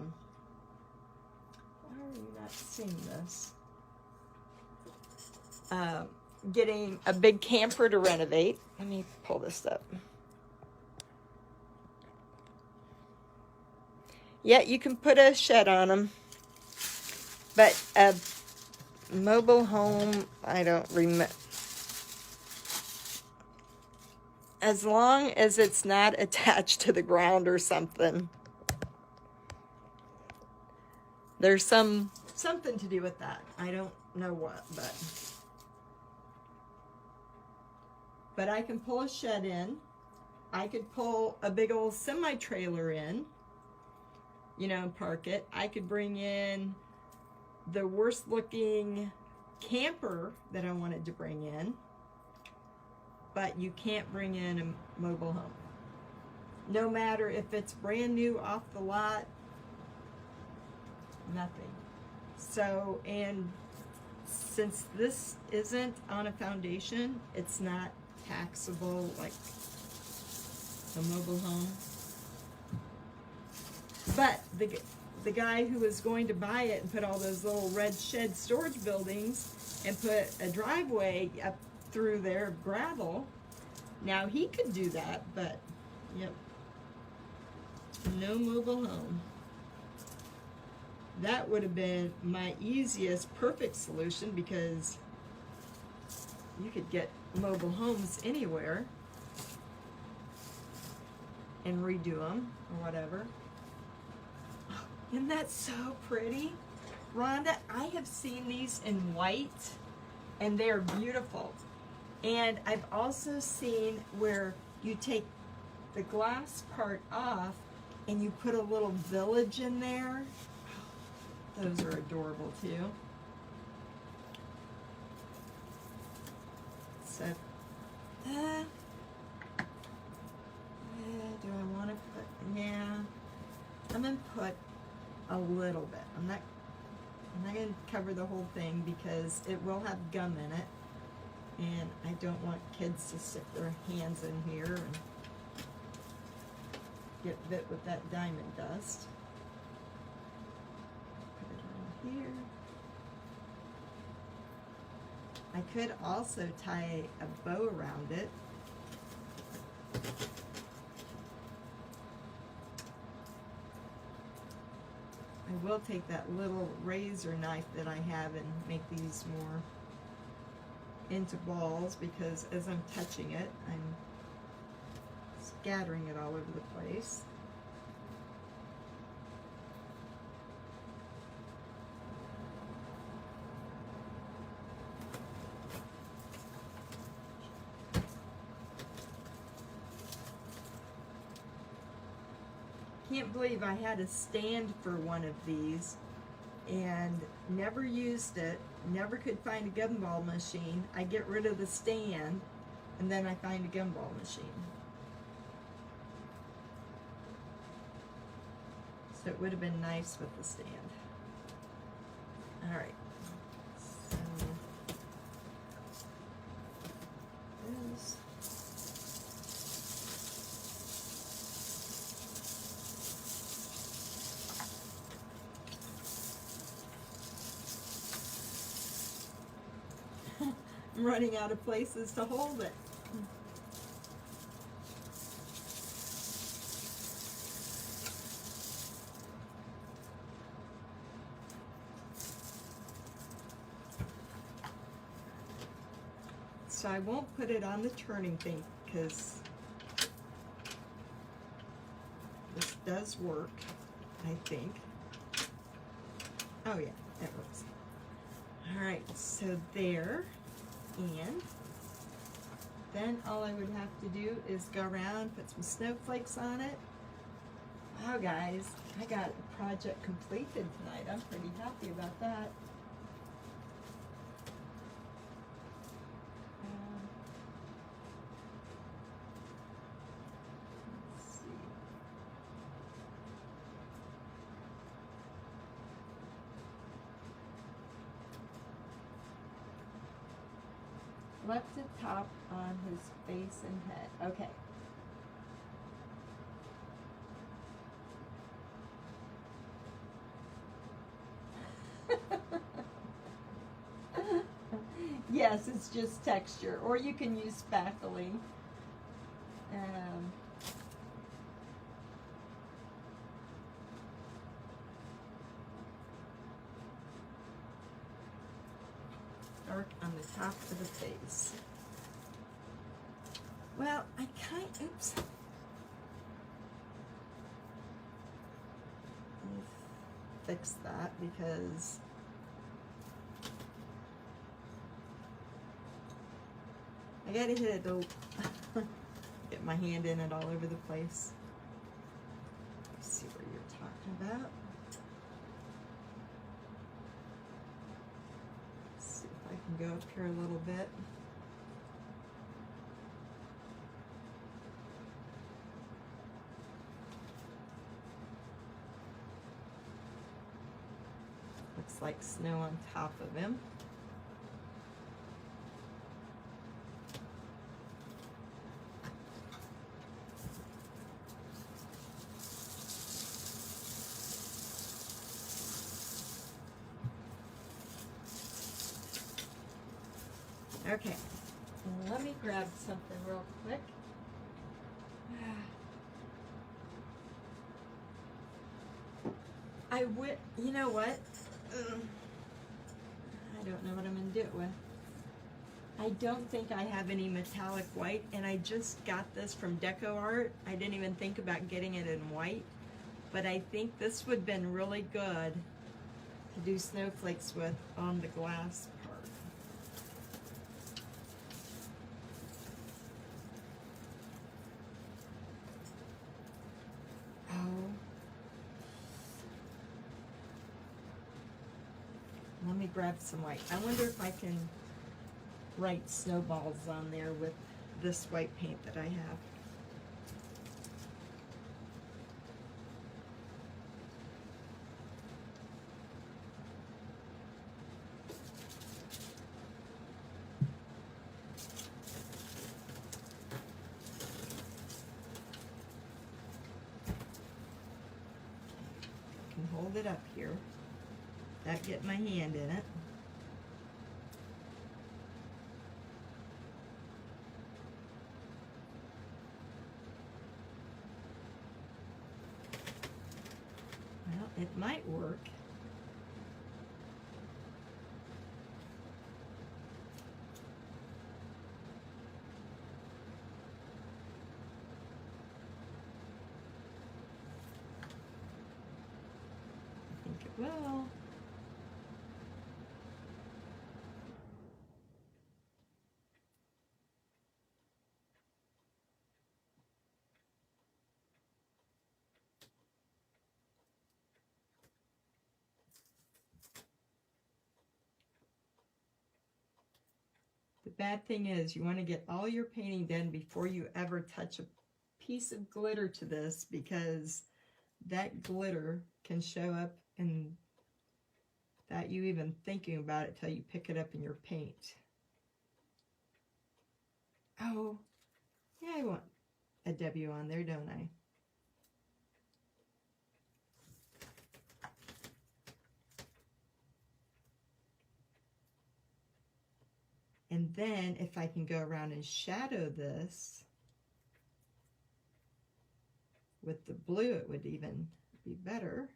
are you not seeing this? Getting a big camper to renovate. Let me pull this up. Yeah, you can put a shed on them, but a mobile home, I don't remember. As long as it's not attached to the ground or something. There's something to do with that. I don't know what, but I can pull a shed in. I could pull a big old semi-trailer in, you know, and park it. I could bring in the worst looking camper that I wanted to bring in, but you can't bring in a mobile home. No matter if it's brand new off the lot, nothing. So, and since this isn't on a foundation, it's not taxable like a mobile home. But the guy who was going to buy it and put all those little red shed storage buildings and put a driveway up through there of gravel, now he could do that, but yep, no mobile home. That would have been my easiest, perfect solution, because you could get mobile homes anywhere and redo them or whatever. Oh, isn't that so pretty? Rhonda, I have seen these in white and they're beautiful. And I've also seen where you take the glass part off and you put a little village in there. Those are adorable too. So, do I want to put? Yeah, I'm gonna put a little bit. I'm not gonna cover the whole thing because it will have gum in it, and I don't want kids to stick their hands in here and get bit with that diamond dust. Here. I could also tie a bow around it. I will take that little razor knife that I have and make these more into balls, because as I'm touching it, I'm scattering it all over the place. Can't believe I had a stand for one of these and never used it, never could find a gumball machine. I get rid of the stand and then I find a gumball machine. So it would have been nice with the stand. All right. So this. I'm running out of places to hold it. So I won't put it on the turning thing because this does work, I think. Oh yeah, that works. All right, so there. And then all I would have to do is go around, put some snowflakes on it. Wow, guys, I got a project completed tonight. I'm pretty happy about that. Let's see. Left the top on his face and head. Okay. Yes, it's just texture, or you can use spackling. dark on the top of the face. Well, oops. Let me fix that because I gotta hit it to get my hand in it all over the place. Let's see what you're talking about. Let's see if I can go up here a little bit. Looks like snow on top of him. Okay, let me grab something real quick. You know what? I don't know what I'm gonna do it with. I don't think I have any metallic white, and I just got this from Deco Art. I didn't even think about getting it in white, but I think this would have been really good to do snowflakes with on the glass part. Oh. Let me grab some white. I wonder if I can write snowballs on there with this white paint that I have. I can hold it up here. That get my hand in it. Well, it might work. I think it will. The bad thing is you want to get all your painting done before you ever touch a piece of glitter to this, because that glitter can show up and without you even thinking about it till you pick it up in your paint. Oh, yeah, I want a W on there, don't I? And then if I can go around and shadow this with the blue, it would even be better.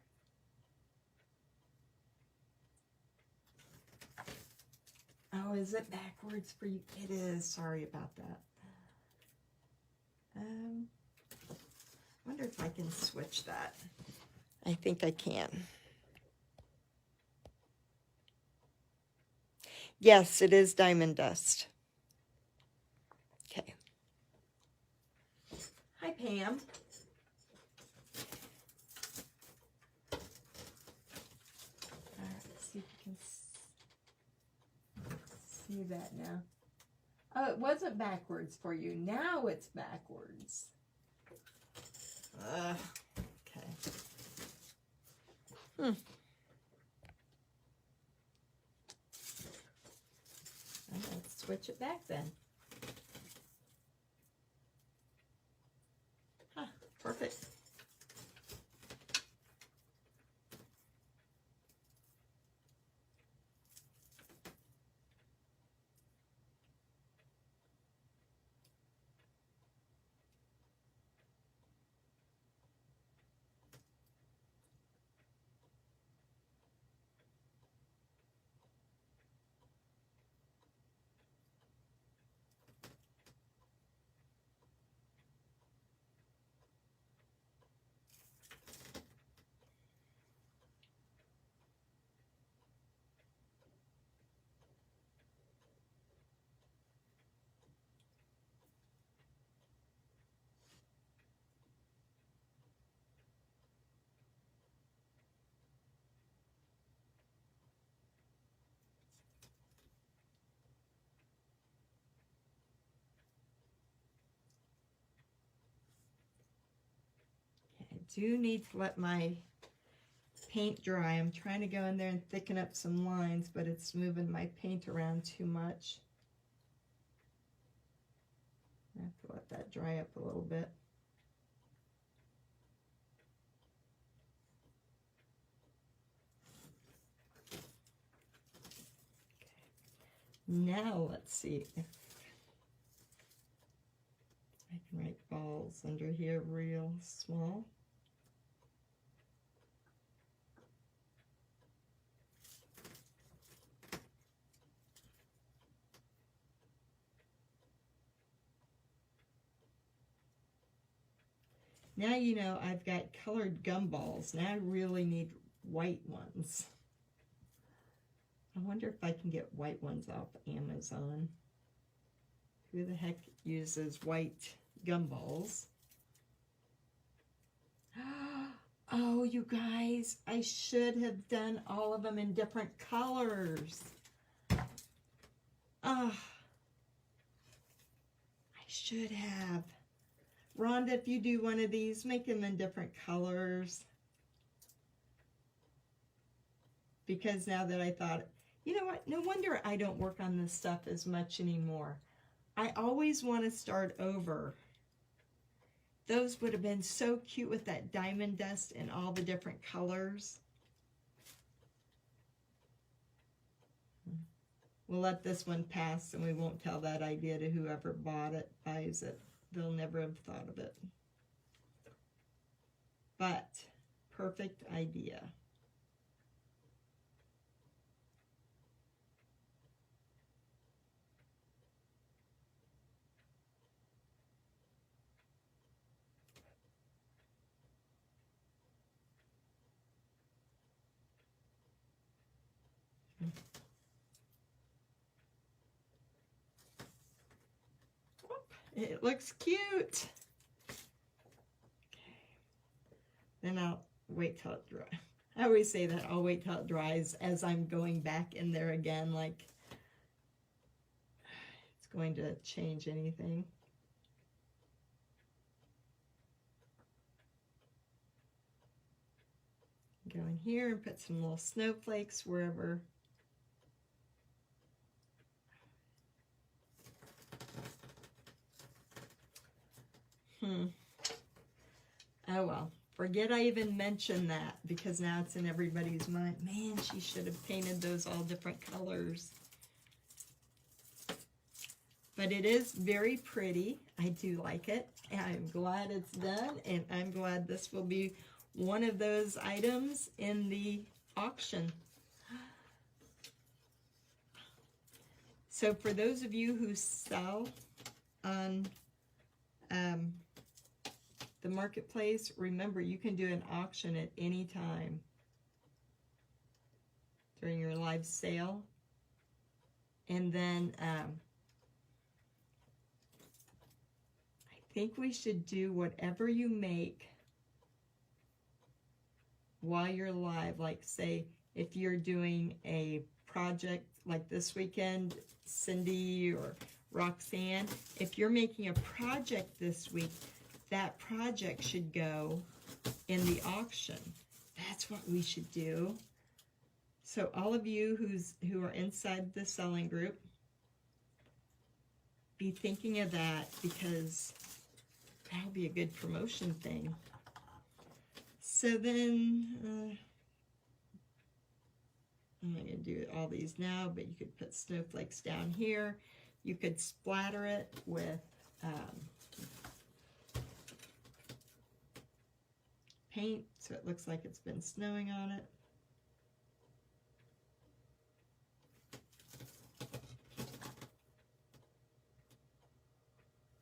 Oh, is it backwards for you? It is. Sorry about that. Wonder if I can switch that. I think I can. Yes, it is diamond dust. Okay. Hi, Pam. All right, let's see if you can see that now. Oh, it wasn't backwards for you. Now it's backwards. Okay. Let's switch it back then. Huh, perfect. do need to let my paint dry. I'm trying to go in there and thicken up some lines, but it's moving my paint around too much. I have to let that dry up a little bit. Now let's see if I can write balls under here real small. Now you know I've got colored gumballs. Now I really need white ones. I wonder if I can get white ones off Amazon. Who the heck uses white gumballs? Oh, you guys, I should have done all of them in different colors. I should have. Rhonda, if you do one of these, make them in different colors. Because now that I thought, you know what, no wonder I don't work on this stuff as much anymore. I always want to start over. Those would have been so cute with that diamond dust and all the different colors. We'll let this one pass and we won't tell that idea to whoever buys it. They'll never have thought of it. But, perfect idea. It looks cute. Okay. Then I'll wait till it dries. I always say that I'll wait till it dries as I'm going back in there again, like it's going to change anything. Go in here and put some little snowflakes wherever. Oh well, forget I even mentioned that because now it's in everybody's mind. Man, she should have painted those all different colors. But it is very pretty. I do like it. And I'm glad it's done, and I'm glad this will be one of those items in the auction. So for those of you who sell on the marketplace, remember you can do an auction at any time during your live sale. And then I think we should do whatever you make while you're live. Like say if you're doing a project like this weekend, Cindy or Roxanne, if you're making a project this week, that project should go in the auction. That's what we should do. So all of you who are inside the selling group, be thinking of that because that'll be a good promotion thing. So then, I'm not going to do all these now, but you could put snowflakes down here. You could splatter it with paint so it looks like it's been snowing on it.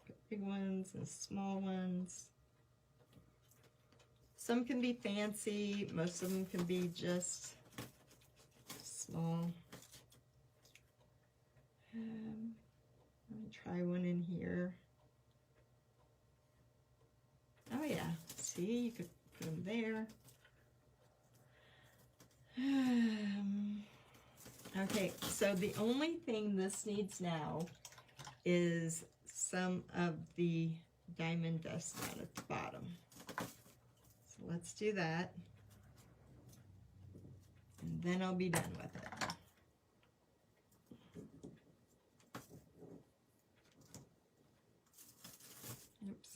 Put big ones and small ones. Some can be fancy, most of them can be just small. Let me try one in here. Oh yeah, see, you could put them there. Okay, so the only thing this needs now is some of the diamond dust down at the bottom. So So let's do that. And then I'll be done with it. Oops.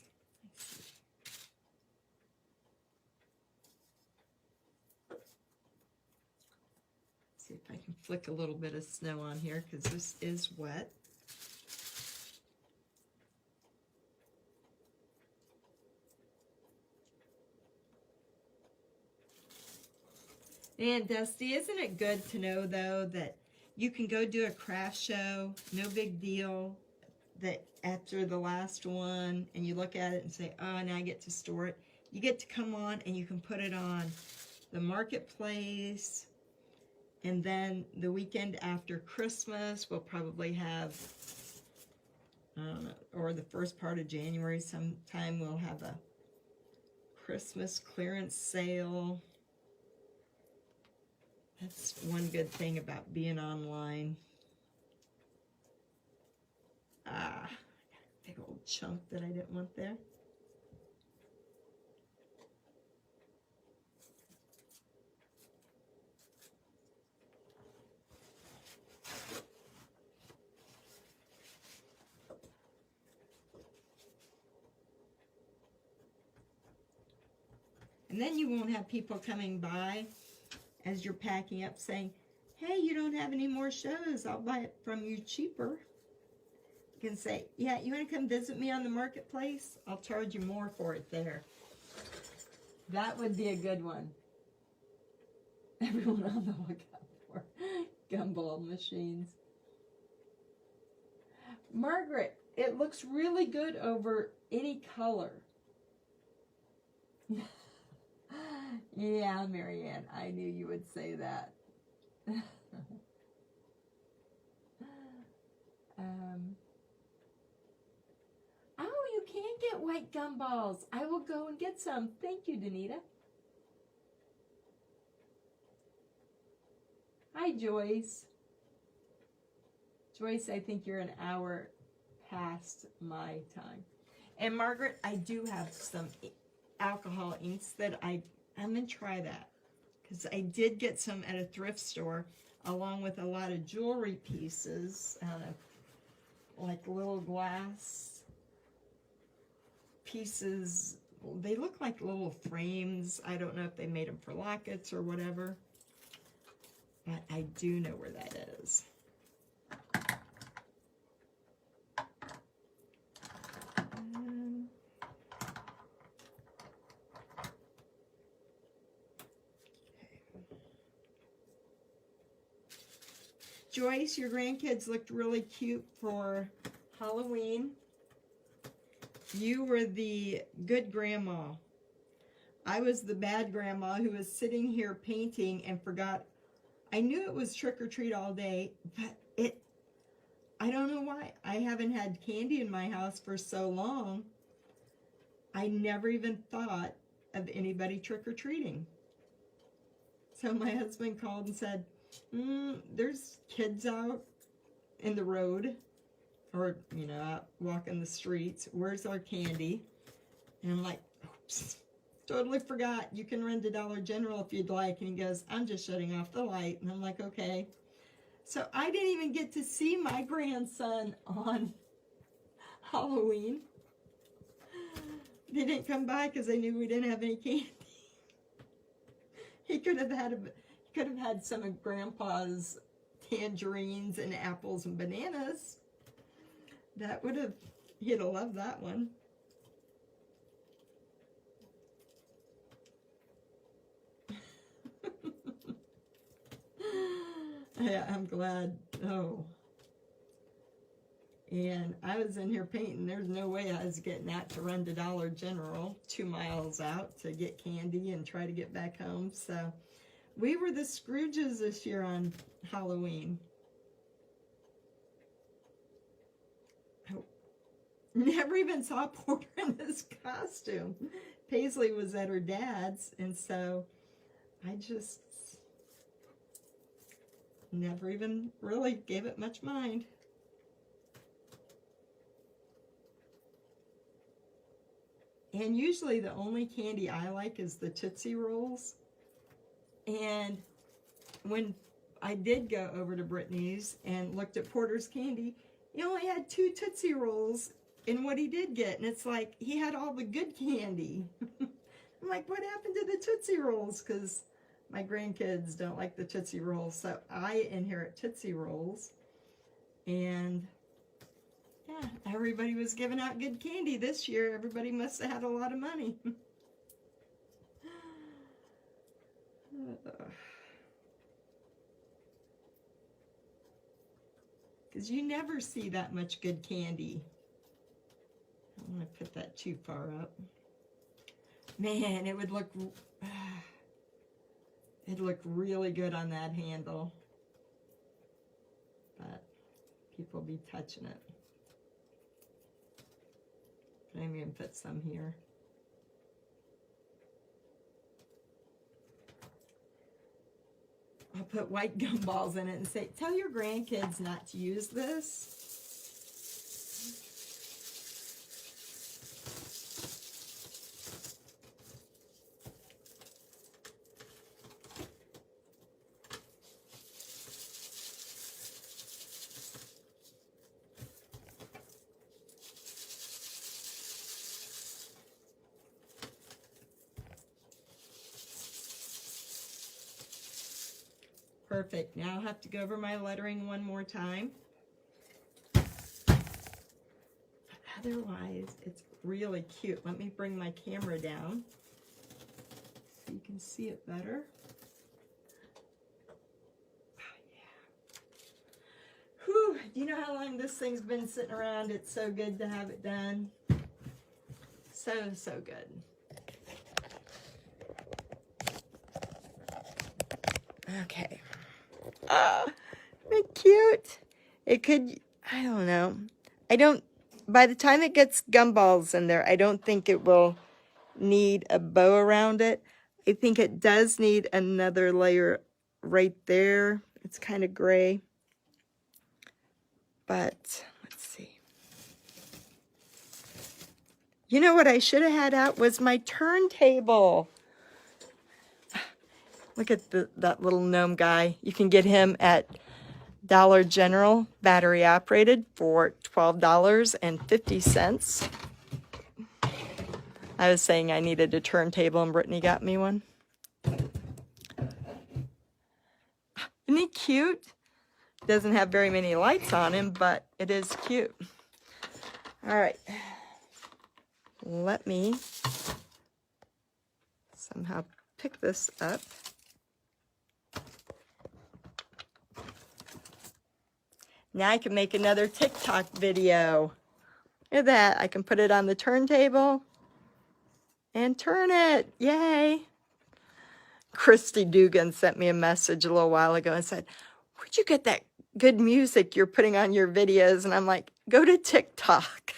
See if I can flick a little bit of snow on here because this is wet. And Dusty, isn't it good to know though that you can go do a craft show, no big deal, that after the last one and you look at it and say, oh, now I get to store it. You get to come on and you can put it on the marketplace. And then the weekend after Christmas, we'll probably have, I don't know, or the first part of January sometime, we'll have a Christmas clearance sale. That's one good thing about being online. Ah, big old chunk that I didn't want there. And then you won't have people coming by as you're packing up saying, hey, you don't have any more shows. I'll buy it from you cheaper. You can say, yeah, you want to come visit me on the marketplace? I'll charge you more for it there. That would be a good one. Everyone on the lookout for gumball machines. Margaret, it looks really good over any color. Yeah, Marianne, I knew you would say that. Oh, you can get white gumballs. I will go and get some. Thank you, Danita. Hi, Joyce. Joyce, I think you're an hour past my time. And Margaret, I do have some alcohol inks that I'm going to try that. Because I did get some at a thrift store along with a lot of jewelry pieces. Like little glass pieces. They look like little frames. I don't know if they made them for lockets or whatever. But I do know where that is. Joyce, your grandkids looked really cute for Halloween. You were the good grandma. I was the bad grandma who was sitting here painting and forgot. I knew it was trick or treat all day, but I don't know why. I haven't had candy in my house for so long. I never even thought of anybody trick or treating. So my husband called and said, there's kids out in the road or, you know, out walking the streets. Where's our candy? And I'm like, oops, totally forgot. You can run to Dollar General if you'd like. And he goes, I'm just shutting off the light. And I'm like, okay. So I didn't even get to see my grandson on Halloween. They didn't come by because they knew we didn't have any candy. He could have had some of Grandpa's tangerines and apples and bananas. He'd have loved that one. Yeah, I'm glad. Oh. And I was in here painting. There's no way I was getting that to run to Dollar General 2 miles out to get candy and try to get back home. So we were the Scrooges this year on Halloween. I never even saw Porter in this costume. Paisley was at her dad's, and so I just never even really gave it much mind. And usually the only candy I like is the Tootsie Rolls. And when I did go over to Brittany's and looked at Porter's candy, he only had 2 Tootsie Rolls in what he did get. And it's like, he had all the good candy. I'm like, what happened to the Tootsie Rolls? Because my grandkids don't like the Tootsie Rolls. So I inherit Tootsie Rolls. And yeah, everybody was giving out good candy this year. Everybody must have had a lot of money. Because you never see that much good candy. I don't want to put that too far up. Man, it would look, it'd look really good on that handle. But people be touching it. But I'm going to put some here. I'll put white gumballs in it and say, tell your grandkids not to use this. Perfect. Now I'll have to go over my lettering one more time. But otherwise, it's really cute. Let me bring my camera down so you can see it better. Oh, yeah. Whew. Do you know how long this thing's been sitting around? It's so good to have it done. So, so good. Okay. Isn't it cute? It could, I don't know. By the time it gets gumballs in there, I don't think it will need a bow around it. I think it does need another layer right there. It's kind of gray. But, let's see. You know what I should have had out was my turntable. Look at that little gnome guy. You can get him at Dollar General, battery operated, for $12.50. I was saying I needed a turntable and Brittany got me one. Isn't he cute? Doesn't have very many lights on him, but it is cute. All right. Let me somehow pick this up. Now I can make another TikTok video. Look at that. I can put it on the turntable and turn it. Yay. Christy Dugan sent me a message a little while ago and said, where'd you get that good music you're putting on your videos? And I'm like, go to TikTok.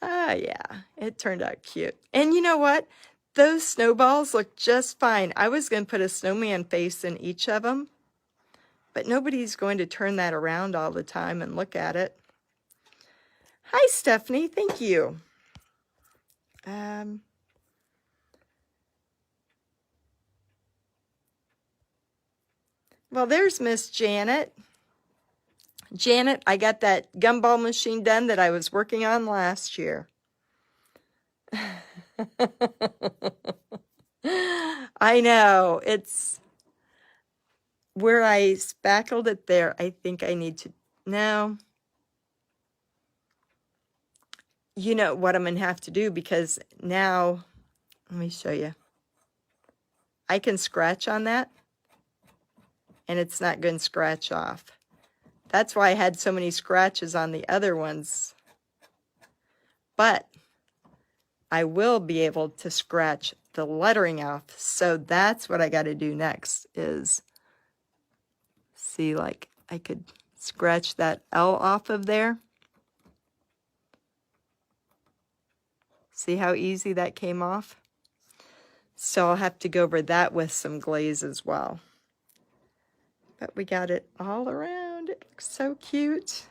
Ah, yeah, it turned out cute. And you know what? Those snowballs look just fine. I was going to put a snowman face in each of them, but nobody's going to turn that around all the time and look at it. Hi, Stephanie. Thank you. Well, there's Miss Janet. Janet, I got that gumball machine done that I was working on last year. I know, it's where I spackled it there. I think I need to, no. You know what I'm going to have to do, because now, let me show you. I can scratch on that, and it's not going to scratch off. That's why I had so many scratches on the other ones. But I will be able to scratch the lettering off. So that's what I got to do next, is see, like, I could scratch that L off of there. See how easy that came off? So I'll have to go over that with some glaze as well. But we got it all around. It looks so cute.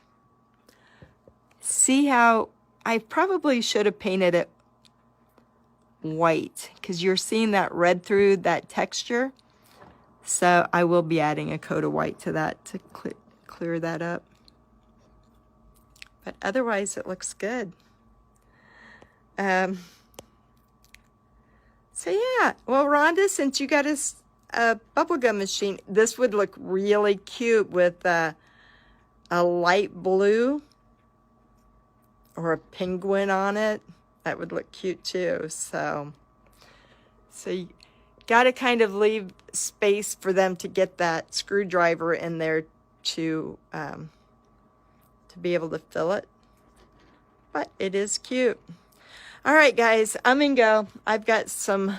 See how I probably should have painted it white because you're seeing that red through that texture. So I will be adding a coat of white to that to clear that up. But otherwise it looks good. So yeah, well, Rhonda, since you got a bubblegum machine, this would look really cute with a light blue or a penguin on it. That would look cute too. So you got to kind of leave space for them to get that screwdriver in there to be able to fill it. But it is cute. All right, guys, I'm gonna go. I've got some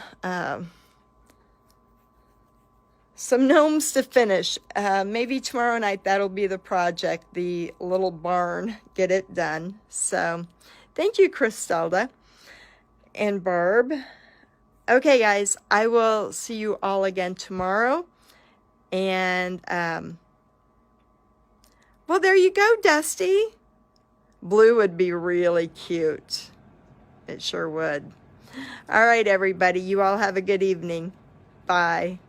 gnomes to finish. Maybe tomorrow night that'll be the project, the little barn, get it done. So thank you, Christelda and Barb. Okay, guys, I will see you all again tomorrow. And, well, there you go, Dusty. Blue would be really cute. It sure would. All right, everybody, you all have a good evening. Bye.